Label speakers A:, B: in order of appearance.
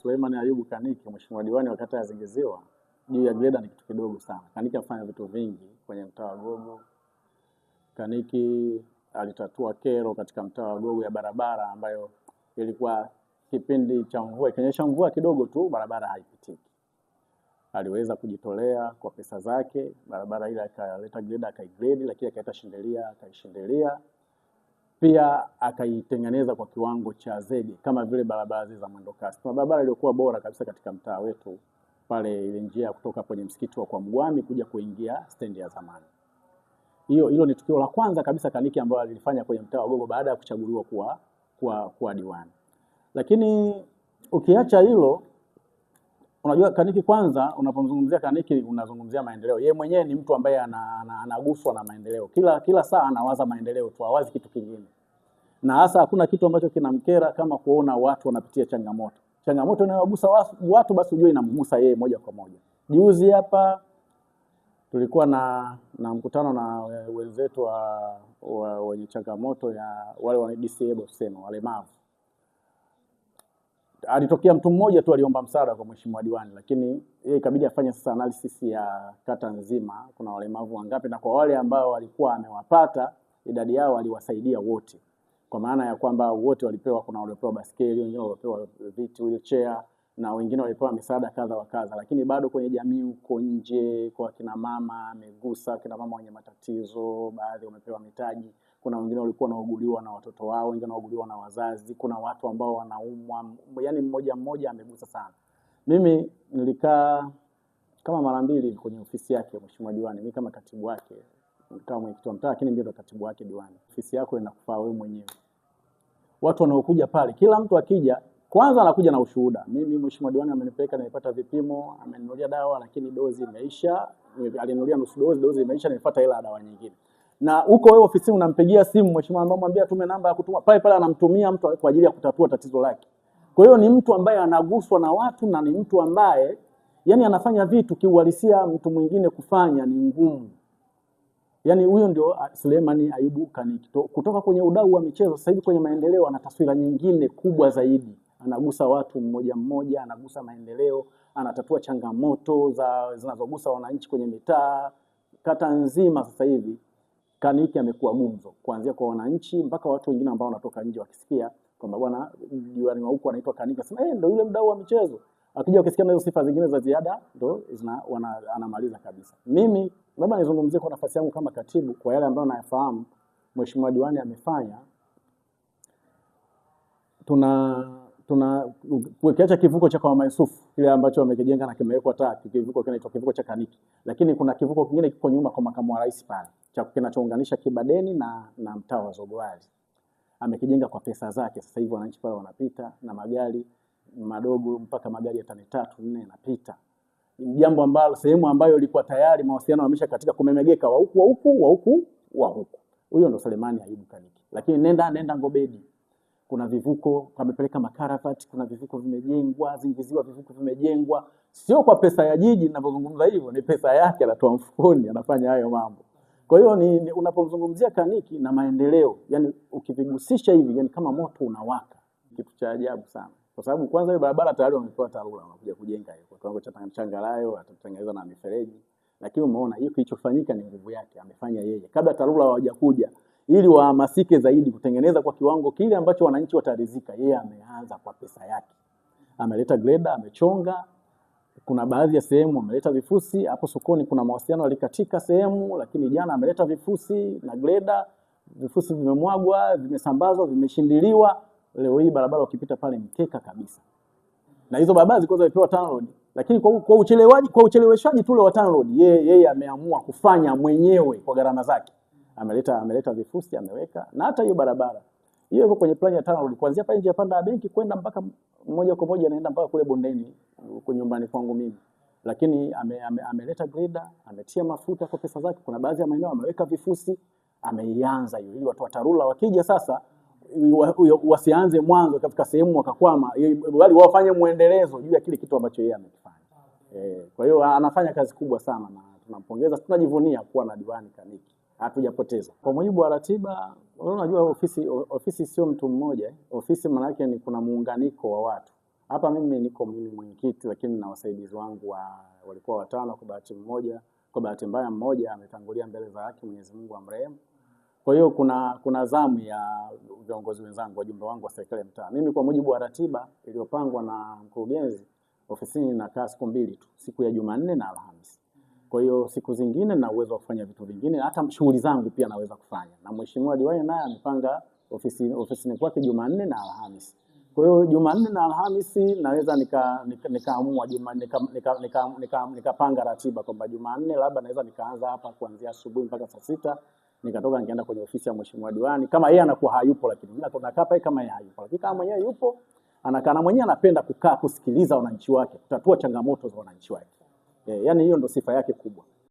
A: Suleiman Ayubu Kaniki, mheshimiwa diwani wa kata ya Zingiziwa, juu ya greda ni kitu kidogo sana. Kaniki afanya vitu vingi kwenye mtaa wa Gogo. Kaniki alitatua kero katika mtaa wa Gogo ya barabara ambayo ilikuwa kipindi cha mvua, ikinyesha mvua kidogo tu barabara haipitiki. Aliweza kujitolea kwa pesa zake, barabara ile akaleta greda akaigrade, lakini akaleta shindelia akaishindelia. Pia akaitengeneza kwa kiwango cha zege kama vile barabara za mwendo kasi. Kuna barabara iliyokuwa bora kabisa katika mtaa wetu pale, ile njia kutoka kwenye msikiti wa kwa Mgwami kuja kuingia stendi ya zamani. Hilo ni tukio la kwanza kabisa Kaniki ambalo alilifanya kwenye mtaa wa Gogo baada ya kuchaguliwa kuwa diwani. Lakini ukiacha hilo, unajua Kaniki kwanza, unapomzungumzia Kaniki unazungumzia maendeleo. Yeye mwenyewe ni mtu ambaye anaguswa na maendeleo. Kila saa anawaza maendeleo tu, hawazi kitu kingine. Na hasa hakuna kitu ambacho kinamkera kama kuona watu wanapitia changamoto. Changamoto inayowagusa watu basi ujue inamgusa yeye moja kwa moja. Juzi hapa tulikuwa na mkutano na wenzetu wenye changamoto ya wale wa disabled tuseme, walemavu. Alitokea mtu mmoja tu aliomba msaada kwa mheshimiwa diwani, lakini yeye ikabidi afanye sasa analysis ya kata nzima, kuna walemavu wangapi, na kwa wale ambao walikuwa amewapata idadi yao aliwasaidia wote. Kwa maana ya kwamba wote walipewa, kuna waliopewa baskeli, wengine walipewa viti wheelchair, na wengine walipewa misaada kadha wa kadha. Lakini bado kwenye jamii huko nje, kwa kina mama amegusa, kina mama wenye matatizo, baadhi wamepewa mitaji. Kuna wengine walikuwa wanauguliwa na watoto wao, wengine wanauguliwa na wazazi, kuna watu ambao wanaumwa, yani mmoja amegusa sana. Mimi nilikaa kama mara mbili kwenye ofisi yake mheshimiwa diwani, mimi kama katibu wake, kama mwenyekiti wa mtaa, lakini ndio katibu wake diwani. Ofisi yako inakufaa wewe mwenyewe. Watu wanaokuja pale, kila mtu akija kwanza anakuja na ushuhuda. Mimi mheshimiwa diwani amenipeleka, nimepata vipimo, ameninunulia dawa lakini dozi imeisha, alinunulia nusu dozi imeisha, nimefuata hela ya dawa nyingine. Na huko wewe ofisini unampigia simu mheshimiwa, anamwambia tume namba ya kutuma, pale anamtumia mtu kwa ajili ya kutatua tatizo lake. Kwa hiyo ni mtu ambaye anaguswa na watu, na ni mtu ambaye yani anafanya vitu kiuhalisia mtu mwingine kufanya ni ngumu. Yani huyo ndio Suleiman Ayubu Kaniki. Kutoka kwenye udau wa michezo sasa hivi kwenye maendeleo ana taswira nyingine kubwa zaidi. Anagusa watu mmoja mmoja, anagusa maendeleo, anatatua changamoto zinazogusa wananchi kwenye mitaa. Kata nzima sasa hivi Kaniki amekuwa gumzo, kuanzia kwa wananchi mpaka watu wengine ambao wanatoka nje wakisikia kwamba bwana diwani wa huko anaitwa Kaniki, sema ndio yule mdau wa michezo. Akija ukisikia hizo sifa zingine za ziada ndio anamaliza kabisa. Mimi labda nizungumzie kwa nafasi yangu kama katibu, kwa yale ambayo nayafahamu mheshimiwa diwani amefanya. Tuna kuwekeacha kivuko cha kwa Yusufu kile ambacho wamekijenga na kimewekwa taa, kivuko kinaitwa kivuko cha Kaniki, lakini kuna kivuko kingine kiko nyuma kwa makamu wa rais pale cha kinachounganisha Kibadeni na mtaa wa Zogwali. Amekijenga kwa pesa zake. Sasa hivi wananchi pale wanapita na magari madogo mpaka magari ya tani 3-4 yanapita. Jambo ambalo sehemu ambayo ilikuwa tayari mawasiliano yamesha katika kumemegeka wa huku. Huyo ndo Suleiman Ayubu Kaniki. Lakini nenda Ngobedi, kuna vivuko kamepeleka makaravati, kuna vivuko vimejengwa, Zingiziwa vivuko vimejengwa, sio kwa pesa ya jiji ninapozungumza hivyo, ni pesa yake anatoa mfukoni, anafanya hayo mambo. Kwa hiyo ni unapomzungumzia Kaniki na maendeleo, yani ukivigusisha hivi, yani kama moto unawaka, kitu cha ajabu sana. Kwa sababu kwanza hiyo barabara tayari wamepewa TARURA, wanakuja kujenga hiyo kwa kiwango cha changarayo, atatengeneza na mifereji. Lakini umeona hiyo kilichofanyika ni nguvu yake, amefanya yeye. Kabla TARURA hawajakuja ili wahamasike zaidi kutengeneza kwa kiwango kile ambacho wananchi wataridhika, yeye ameanza kwa pesa yake. Ameleta greda, amechonga. Kuna baadhi ya sehemu ameleta vifusi, hapo sokoni kuna mawasiliano yalikatika sehemu, lakini jana ameleta vifusi na greda, vifusi vimemwagwa, vimesambazwa, vimeshindiliwa. Leo hii barabara ukipita pale mkeka kabisa. Na hizo barabara zilikuwa zimepewa TANROADS, lakini kwa ucheleweshaji tu wa TANROADS yeye ameamua kufanya mwenyewe kwa gharama zake. Ameleta vifusi, ameweka, na hata hiyo barabara hiyo iko kwenye plan ya TANROADS, kuanzia pale nje ya panda ya benki kwenda mpaka moja kwa moja anaenda mpaka kule bondeni kwa nyumbani kwangu mimi. Lakini ameleta greda, ametia mafuta kwa pesa zake. Kuna baadhi ya maeneo ameweka vifusi, ameianza hiyo ili watu wa TARURA wakija sasa wasianze mwanzo katika sehemu wakakwama, bali wafanye muendelezo juu ya kile kitu ambacho yeye amekifanya. Kwa hiyo anafanya kazi kubwa sana na tunampongeza, tunajivunia kuwa na diwani Kaniki. Hatujapoteza. Kwa mujibu wa ratiba, unajua ofisi sio mtu mmoja. Ofisi maana yake ni kuna muunganiko wa watu. Hapa mimi mwenyekiti, lakini na wasaidizi wangu walikuwa watano. Kwa bahati mbaya mmoja ametangulia mbele za haki, Mwenyezi Mungu amrehemu. Kwa hiyo kuna zamu ya viongozi wenzangu, wajumbe wangu wa serikali ya mtaa. Mimi kwa mujibu wa ratiba iliyopangwa na mkurugenzi, ofisini nakaa siku mbili tu, siku ya Jumanne na Alhamisi. Kwa hiyo siku zingine na uwezo wa kufanya vitu vingine, hata shughuli zangu pia naweza kufanya. Na mheshimiwa diwani naye amepanga ofisini kwake Jumanne na Alhamisi. Kwa hiyo Jumanne na Alhamisi naweza nikaamua nikapanga ratiba kwamba Jumanne labda naweza nikaanza hapa kuanzia asubuhi mpaka saa 6, nikatoka nikaenda kwenye ofisi ya mheshimiwa diwani kama yeye anakuwa hayupo, lakini mimi nakaa pale kama yeye hayupo. Lakini kama mwenyewe yupo, anakaa na mwenyewe anapenda kukaa kusikiliza wananchi wake, kutatua changamoto za wananchi wake. Yaani hiyo ndio sifa yake kubwa.